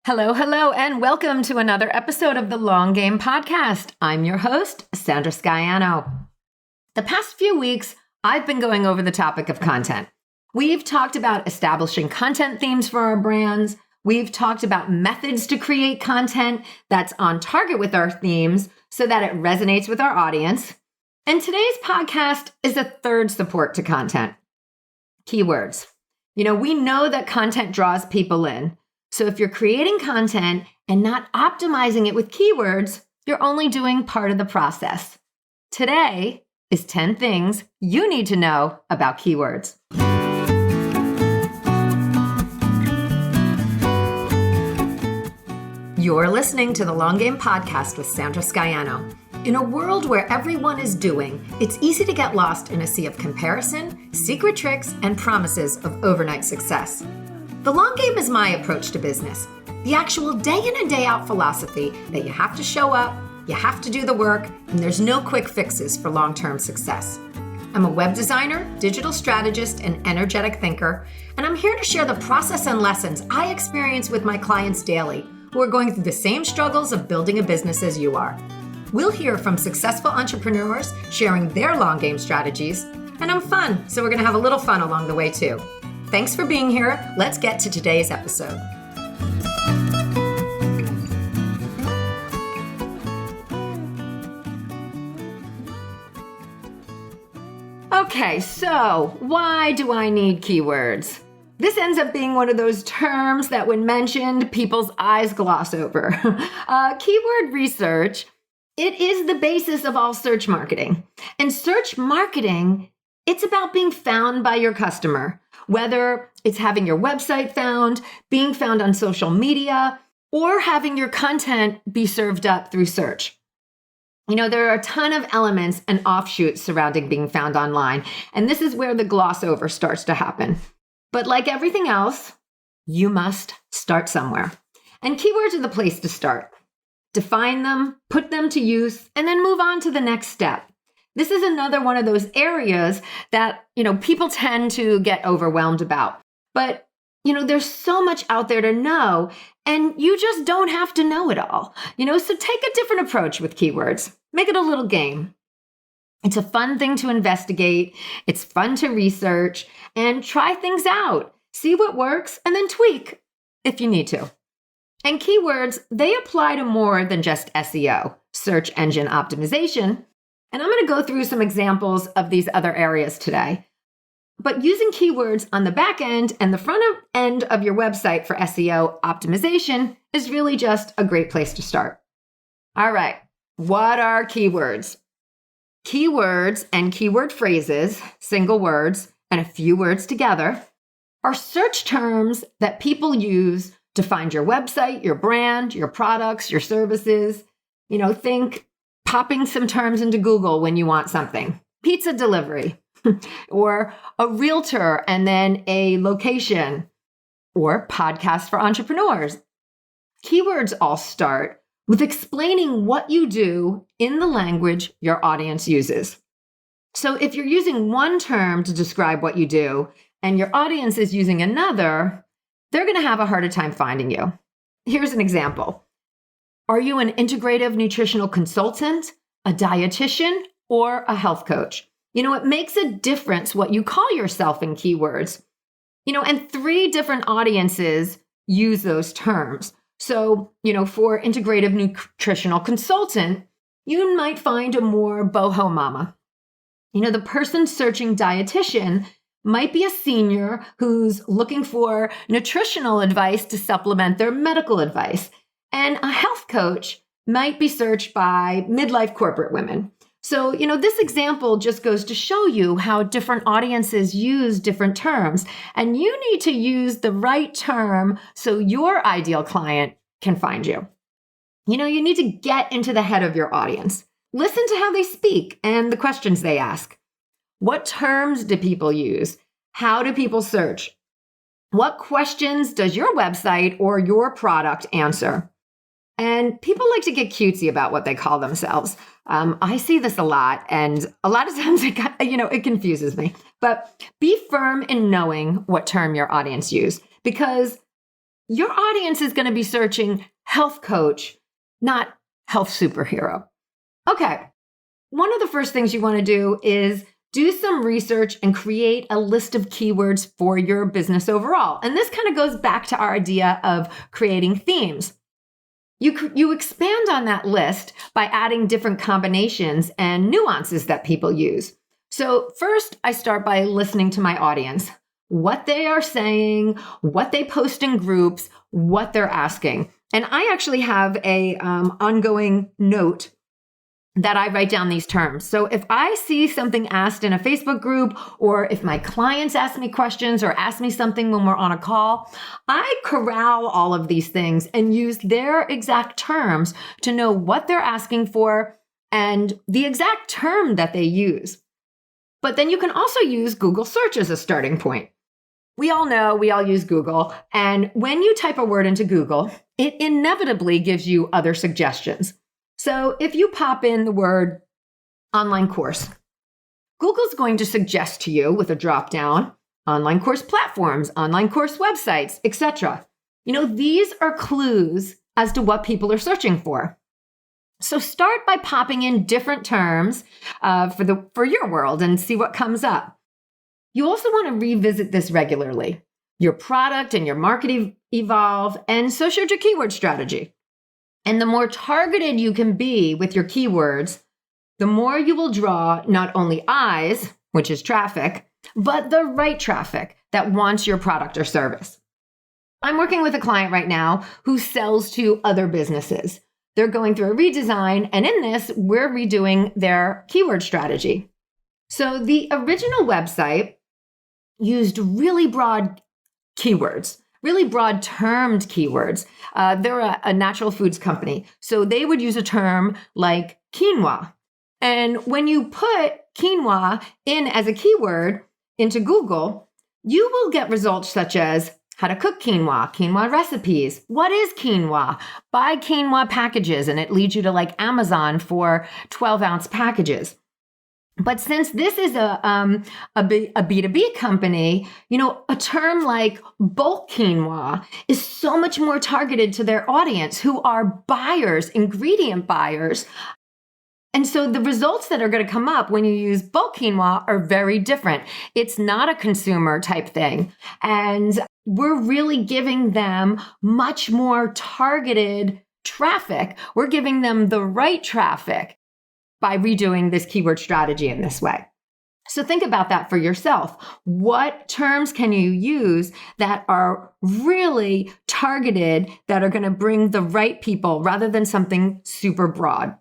Hello, hello, and welcome to another episode of the Long Game Podcast. I'm your host, Sandra Scaiano. The past few weeks, I've been going over the topic of content. We've talked about establishing content themes for our brands. We've talked about methods to create content that's on target with our themes so that it resonates with our audience. And today's podcast is a third support to content: keywords. We know that content draws people in. So if you're creating content and not optimizing it with keywords, you're only doing part of the process. Today is 10 things you need to know about keywords. You're listening to the Long Game Podcast with Sandra Scaiano. In a world where everyone is doing, it's easy to get lost in a sea of comparison, secret tricks, and promises of overnight success. The long game is my approach to business, the actual day in and day out philosophy that you have to show up, you have to do the work, and there's no quick fixes for long-term success. I'm a web designer, digital strategist, and energetic thinker, and I'm here to share the process and lessons I experience with my clients daily who are going through the same struggles of building a business as you are. We'll hear from successful entrepreneurs sharing their long game strategies, and I'm fun, so we're going to have a little fun along the way too. Thanks for being here. Let's get to today's episode. Okay, so why do I need keywords? This ends up being one of those terms that when mentioned, people's eyes gloss over. Keyword research, it is the basis of all search marketing. And search marketing, it's about being found by your customer. Whether it's having your website found, being found on social media, or having your content be served up through search. There are a ton of elements and offshoots surrounding being found online, and this is where the gloss over starts to happen. But like everything else, you must start somewhere. And keywords are the place to start. Define them, put them to use, and then move on to the next step. This is another one of those areas that, people tend to get overwhelmed about. But, there's so much out there to know, and you just don't have to know it all. So take a different approach with keywords. Make it a little game. It's a fun thing to investigate. It's fun to research and try things out. See what works and then tweak if you need to. And keywords, they apply to more than just SEO, search engine optimization. And I'm going to go through some examples of these other areas today. But using keywords on the back end and the front end of your website for SEO optimization is really just a great place to start. All right, what are keywords? Keywords and keyword phrases, single words, and a few words together, are search terms that people use to find your website, your brand, your products, your services. Think popping some terms into Google when you want something. Pizza delivery, or a realtor and then a location, or podcast for entrepreneurs. Keywords all start with explaining what you do in the language your audience uses. So if you're using one term to describe what you do and your audience is using another, they're going to have a harder time finding you. Here's an example. Are you an integrative nutritional consultant, a dietitian, or a health coach? It makes a difference what you call yourself in keywords. And 3 different audiences use those terms. So, for integrative nutritional consultant, you might find a more boho mama. The person searching dietitian might be a senior who's looking for nutritional advice to supplement their medical advice. And a health coach might be searched by midlife corporate women. So, this example just goes to show you how different audiences use different terms. And you need to use the right term so your ideal client can find you. You need to get into the head of your audience. Listen to how they speak and the questions they ask. What terms do people use? How do people search? What questions does your website or your product answer? And people like to get cutesy about what they call themselves. I see this a lot, and a lot of times it confuses me. But be firm in knowing what term your audience use, because your audience is going to be searching health coach, not health superhero. Okay. One of the first things you want to do is do some research and create a list of keywords for your business overall. And this kind of goes back to our idea of creating themes. You expand on that list by adding different combinations and nuances that people use. So first, I start by listening to my audience, what they are saying, what they post in groups, what they're asking. And I actually have a ongoing note that I write down these terms. So if I see something asked in a Facebook group, or if my clients ask me questions or ask me something when we're on a call, I corral all of these things and use their exact terms to know what they're asking for and the exact term that they use. But then you can also use Google search as a starting point. We all know, we all use Google. And when you type a word into Google, it inevitably gives you other suggestions. So if you pop in the word online course, Google's going to suggest to you with a drop-down online course platforms, online course websites, etc. These are clues as to what people are searching for. So start by popping in different terms for your world and see what comes up. You also want to revisit this regularly. Your product and your market evolve, and so should your keyword strategy. And the more targeted you can be with your keywords, the more you will draw not only eyes, which is traffic, but the right traffic that wants your product or service. I'm working with a client right now who sells to other businesses. They're going through a redesign, and in this, we're redoing their keyword strategy. So the original website used really broad keywords, really broad termed keywords. They're a natural foods company. So they would use a term like quinoa. And when you put quinoa in as a keyword into Google, you will get results such as how to cook quinoa, quinoa recipes, what is quinoa, buy quinoa packages, and it leads you to like Amazon for 12-ounce packages. But since this is a B2B company, a term like bulk quinoa is so much more targeted to their audience who are buyers, ingredient buyers. And so the results that are going to come up when you use bulk quinoa are very different. It's not a consumer type thing. And we're really giving them much more targeted traffic. We're giving them the right traffic by redoing this keyword strategy in this way. So think about that for yourself. What terms can you use that are really targeted, that are going to bring the right people rather than something super broad?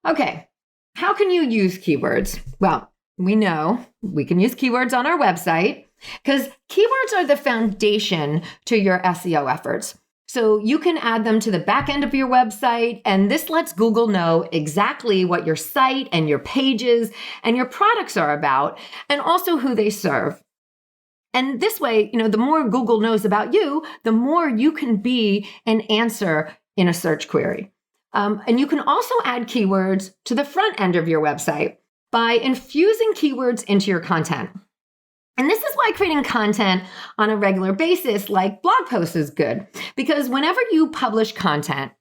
Okay, how can you use keywords? Well, we know we can use keywords on our website because keywords are the foundation to your SEO efforts. So you can add them to the back end of your website, and this lets Google know exactly what your site and your pages and your products are about, and also who they serve. And this way, the more Google knows about you, the more you can be an answer in a search query. And you can also add keywords to the front end of your website by infusing keywords into your content. And this is why creating content on a regular basis, like blog posts, is good. Because whenever you publish content,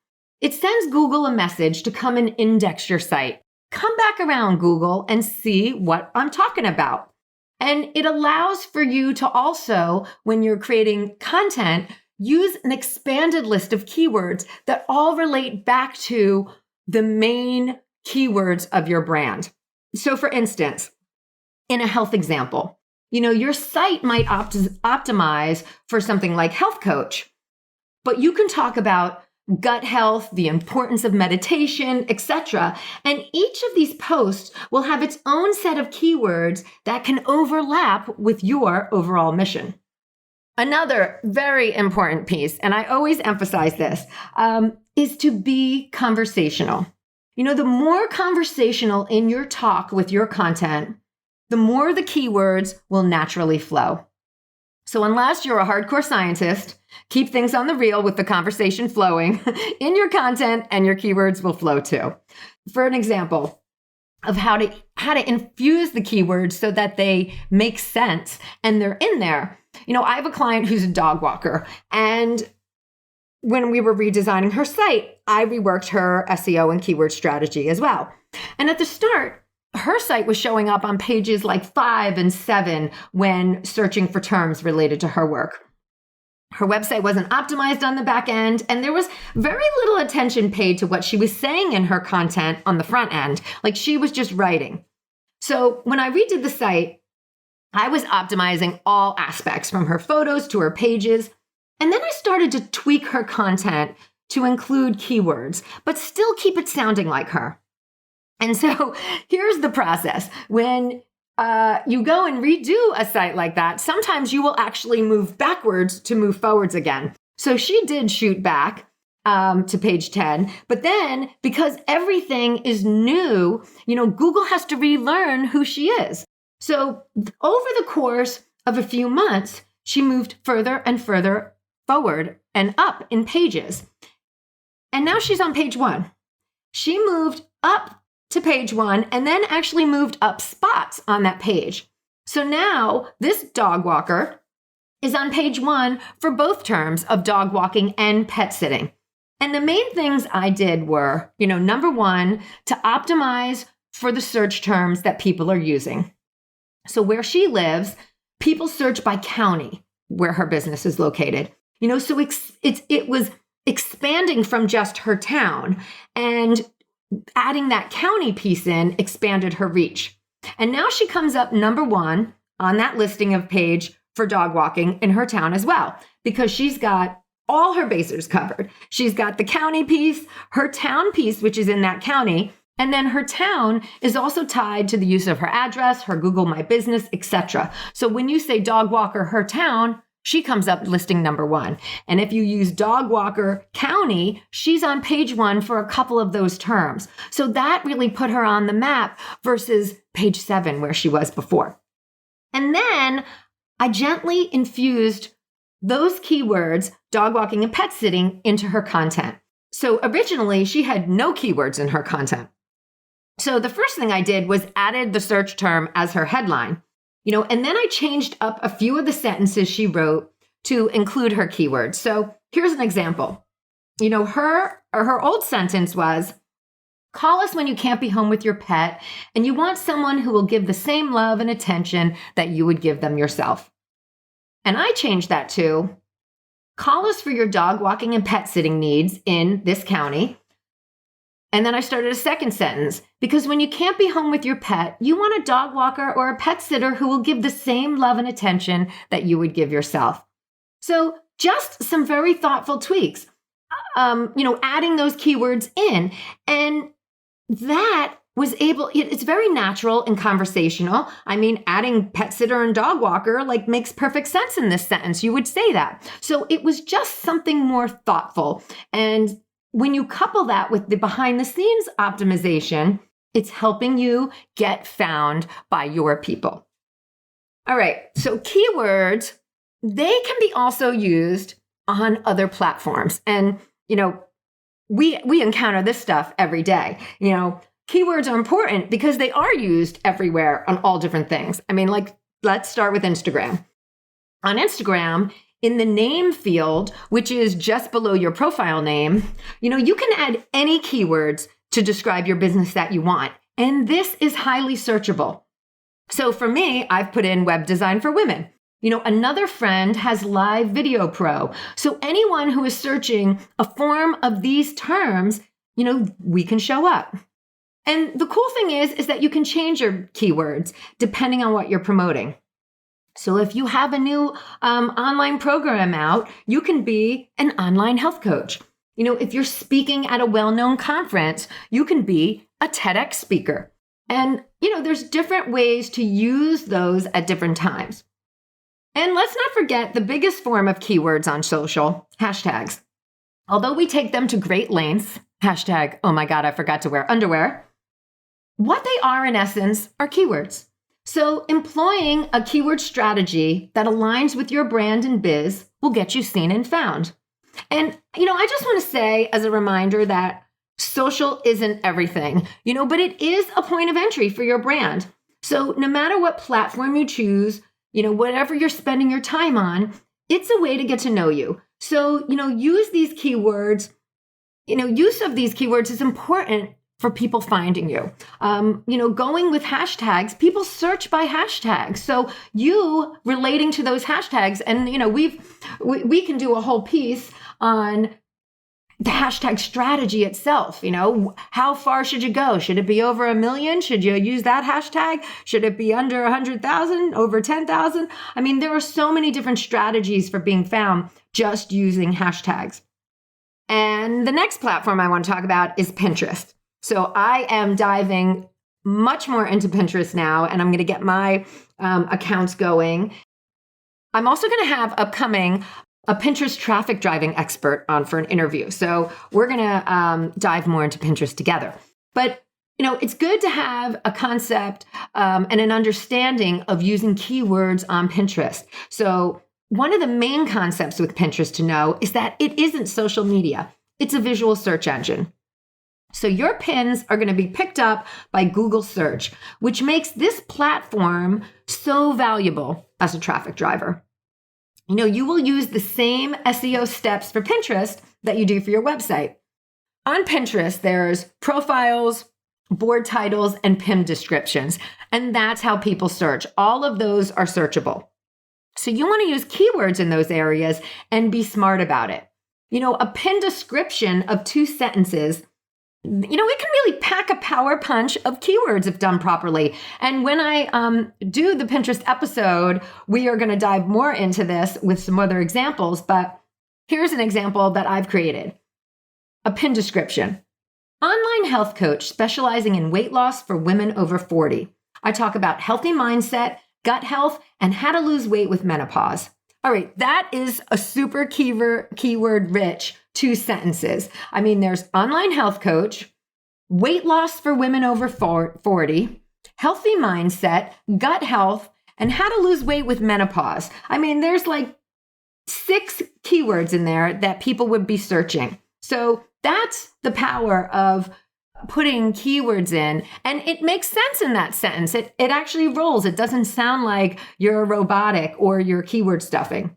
it sends Google a message to come and index your site. Come back around, Google, and see what I'm talking about. And it allows for you to also, when you're creating content, use an expanded list of keywords that all relate back to the main keywords of your brand. So for instance, in a health example, your site might optimize for something like health coach, but you can talk about gut health, the importance of meditation, etc. And each of these posts will have its own set of keywords that can overlap with your overall mission. Another very important piece, and I always emphasize this, is to be conversational. The more conversational in your talk with your content, the more the keywords will naturally flow. So unless you're a hardcore scientist, keep things on the reel with the conversation flowing in your content, and your keywords will flow too. For an example of how to infuse the keywords so that they make sense and they're in there. I have a client who's a dog walker, and when we were redesigning her site, I reworked her SEO and keyword strategy as well. And at the start, her site was showing up on pages like 5 and 7 when searching for terms related to her work. Her website wasn't optimized on the back end, and there was very little attention paid to what she was saying in her content on the front end. Like, she was just writing. So when I redid the site, I was optimizing all aspects from her photos to her pages. And then I started to tweak her content to include keywords, but still keep it sounding like her. And so here's the process. When you go and redo a site like that, sometimes you will actually move backwards to move forwards again. So she did shoot back to page 10, but then because everything is new, Google has to relearn who she is. So over the course of a few months, she moved further and further forward and up in pages. And now she's on page 1. She moved up to page 1 and then actually moved up spots on that page. So now this dog walker is on page 1 for both terms of dog walking and pet sitting. And the main things I did were, number 1, to optimize for the search terms that people are using. So where she lives, people search by county where her business is located. So it was expanding from just her town, and adding that county piece in expanded her reach. And now she comes up number 1 on that listing of page for dog walking in her town as well, because she's got all her bases covered. She's got the county piece, her town piece, which is in that county, and then her town is also tied to the use of her address, her Google My Business, etc. So when you say dog walker, her town, she comes up listing number 1. And if you use dog walker county, she's on page 1 for a couple of those terms. So that really put her on the map versus page 7 where she was before. And then I gently infused those keywords, dog walking and pet sitting, into her content. So originally she had no keywords in her content. So the first thing I did was added the search term as her headline. And then I changed up a few of the sentences she wrote to include her keywords. So here's an example. Her old sentence was, call us when you can't be home with your pet and you want someone who will give the same love and attention that you would give them yourself. And I changed that to, call us for your dog walking and pet sitting needs in this county. And then I started a second sentence, because when you can't be home with your pet, you want a dog walker or a pet sitter who will give the same love and attention that you would give yourself. So just some very thoughtful tweaks, adding those keywords in. And that was it's very natural and conversational. I mean, adding pet sitter and dog walker makes perfect sense in this sentence. You would say that. So it was just something more thoughtful. And when you couple that with the behind the scenes optimization, it's helping you get found by your people. All right, so keywords, they can be also used on other platforms. And, we encounter this stuff every day. Keywords are important because they are used everywhere on all different things. I mean, let's start with Instagram. On Instagram, in the name field, which is just below your profile name, you can add any keywords to describe your business that you want. And this is highly searchable. So for me, I've put in web design for women. Another friend has live video pro. So anyone who is searching a form of these terms, we can show up. And the cool thing is that you can change your keywords depending on what you're promoting. So if you have a new online program out, you can be an online health coach. If you're speaking at a well-known conference, you can be a TEDx speaker. And, there's different ways to use those at different times. And let's not forget the biggest form of keywords on social, hashtags. Although we take them to great lengths, hashtag, oh my God, I forgot to wear underwear. What they are in essence are keywords. So employing a keyword strategy that aligns with your brand and biz will get you seen and found. And, I just want to say as a reminder that social isn't everything, but it is a point of entry for your brand. So no matter what platform you choose, whatever you're spending your time on, it's a way to get to know you. So, use these keywords. Use of these keywords is important for people finding you. Going with hashtags, people search by hashtags. So you relating to those hashtags, and we can do a whole piece on the hashtag strategy itself. How far should you go? Should it be over 1 million? Should you use that hashtag? Should it be under 100,000, over 10,000? I mean, there are so many different strategies for being found just using hashtags. And the next platform I want to talk about is Pinterest. So I am diving much more into Pinterest now, and I'm going to get my accounts going. I'm also going to have upcoming a Pinterest traffic driving expert on for an interview. So we're going to dive more into Pinterest together. But, it's good to have a concept and an understanding of using keywords on Pinterest. So one of the main concepts with Pinterest to know is that it isn't social media. It's a visual search engine. So your pins are going to be picked up by Google search, which makes this platform so valuable as a traffic driver. You will use the same SEO steps for Pinterest that you do for your website. On Pinterest, there's profiles, board titles, and pin descriptions. And that's how people search. All of those are searchable. So you want to use keywords in those areas and be smart about it. A pin description of 2 sentences, it can really pack a power punch of keywords if done properly. And when I do the Pinterest episode, we are going to dive more into this with some other examples. But here's an example that I've created. A pin description. Online health coach specializing in weight loss for women over 40. I talk about healthy mindset, gut health, and how to lose weight with menopause. All right, that is a super keyword rich 2 sentences. I mean, there's online health coach, weight loss for women over 40, healthy mindset, gut health, and how to lose weight with menopause. I mean, there's like 6 keywords in there that people would be searching. So that's the power of putting keywords in, and it makes sense in that sentence. It actually rolls. It doesn't sound like you're robotic or you're keyword stuffing.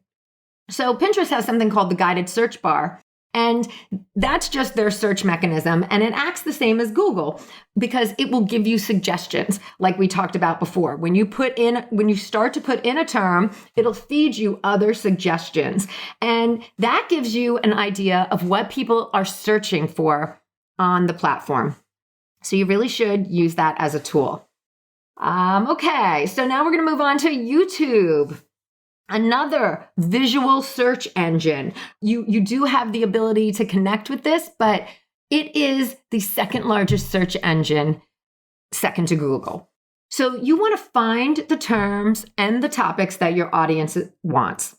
So Pinterest has something called the guided search bar, and that's just their search mechanism, and it acts the same as Google because it will give you suggestions like we talked about before. When you start to put in a term, it'll feed you other suggestions, and that gives you an idea of what people are searching for on the platform. So you really should use that as a tool. Okay, so now we're going to move on to YouTube. Another visual search engine. You do have the ability to connect with this, but it is the second largest search engine, second to Google. So you want to find the terms and the topics that your audience wants.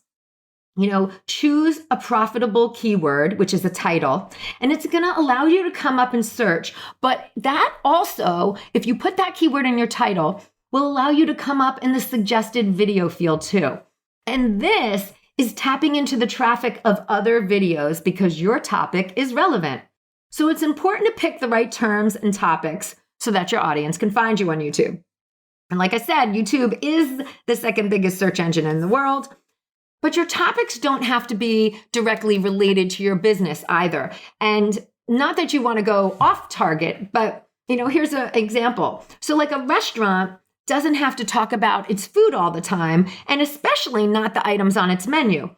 Choose a profitable keyword, which is a title, and it's going to allow you to come up and search. But that also, if you put that keyword in your title, will allow you to come up in the suggested video field too. And this is tapping into the traffic of other videos because your topic is relevant. So it's important to pick the right terms and topics so that your audience can find you on YouTube. And like I said, YouTube is the second biggest search engine in the world. But your topics don't have to be directly related to your business either. And not that you want to go off target, but here's an example. So like a restaurant doesn't have to talk about its food all the time, and especially not the items on its menu.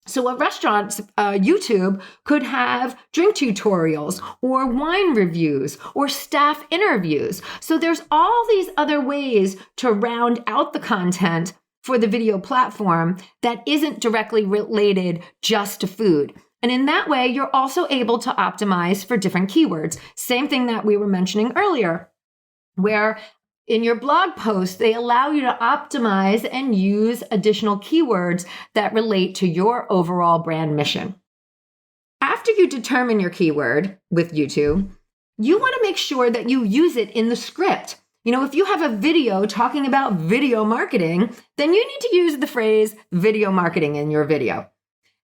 So a restaurant's YouTube could have drink tutorials or wine reviews or staff interviews. So there's all these other ways to round out the content for the video platform that isn't directly related just to food. And in that way, you're also able to optimize for different keywords. Same thing that we were mentioning earlier, where in your blog post, they allow you to optimize and use additional keywords that relate to your overall brand mission. After you determine your keyword with YouTube, you want to make sure that you use it in the script. If you have a video talking about video marketing, then you need to use the phrase video marketing in your video.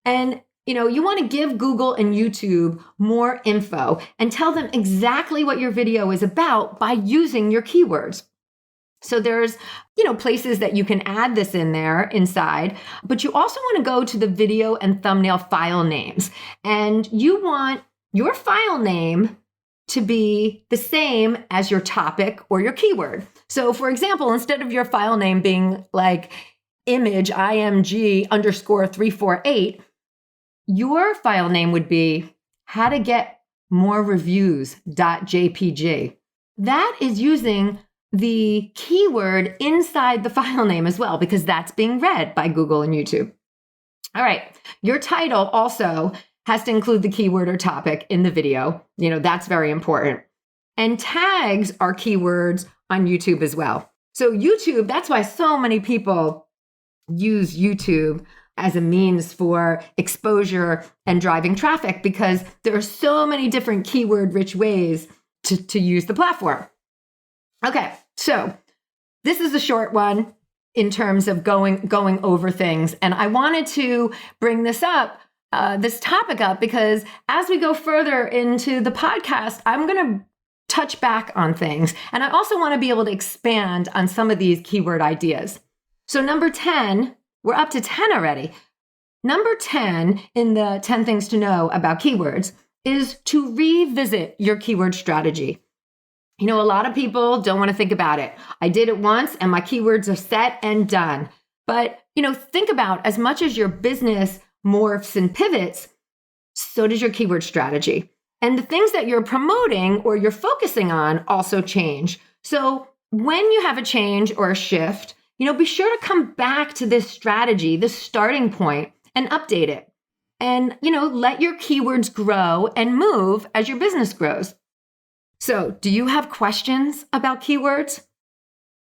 And, you want to give Google and YouTube more info and tell them exactly what your video is about by using your keywords. So there's, places that you can add this in there inside, but you also want to go to the video and thumbnail file names. And you want your file name to be the same as your topic or your keyword. So for example, instead of your file name being like image img _348, your file name would be how to get more reviews.jpg. That is using the keyword inside the file name as well, because that's being read by Google and YouTube. All right. Your title also has to include the keyword or topic in the video. That's very important. And tags are keywords on YouTube as well. So YouTube, that's why so many people use YouTube as a means for exposure and driving traffic, because there are so many different keyword-rich ways to use the platform. Okay, so this is a short one in terms of going over things. And I wanted to bring this topic up, because as we go further into the podcast, I'm going to touch back on things. And I also want to be able to expand on some of these keyword ideas. So number 10, we're up to 10 already. Number 10 in the 10 things to know about keywords is to revisit your keyword strategy. A lot of people don't want to think about it. I did it once and my keywords are set and done. But, think about, as much as your business morphs and pivots, so does your keyword strategy. And the things that you're promoting or you're focusing on also change. So when you have a change or a shift, be sure to come back to this strategy, this starting point, and update it. And, let your keywords grow and move as your business grows. So, do you have questions about keywords?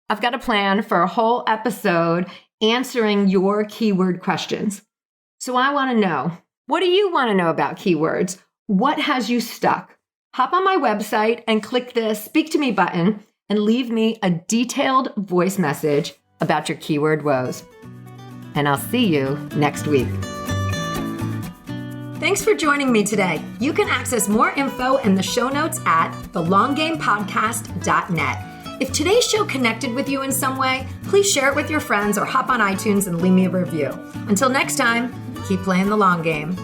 I've got a plan for a whole episode answering your keyword questions. So I want to know, what do you want to know about keywords? What has you stuck? Hop on my website and click the Speak to Me button and leave me a detailed voice message about your keyword woes. And I'll see you next week. Thanks for joining me today. You can access more info in the show notes at thelonggamepodcast.net. If today's show connected with you in some way, please share it with your friends or hop on iTunes and leave me a review. Until next time, keep playing the long game.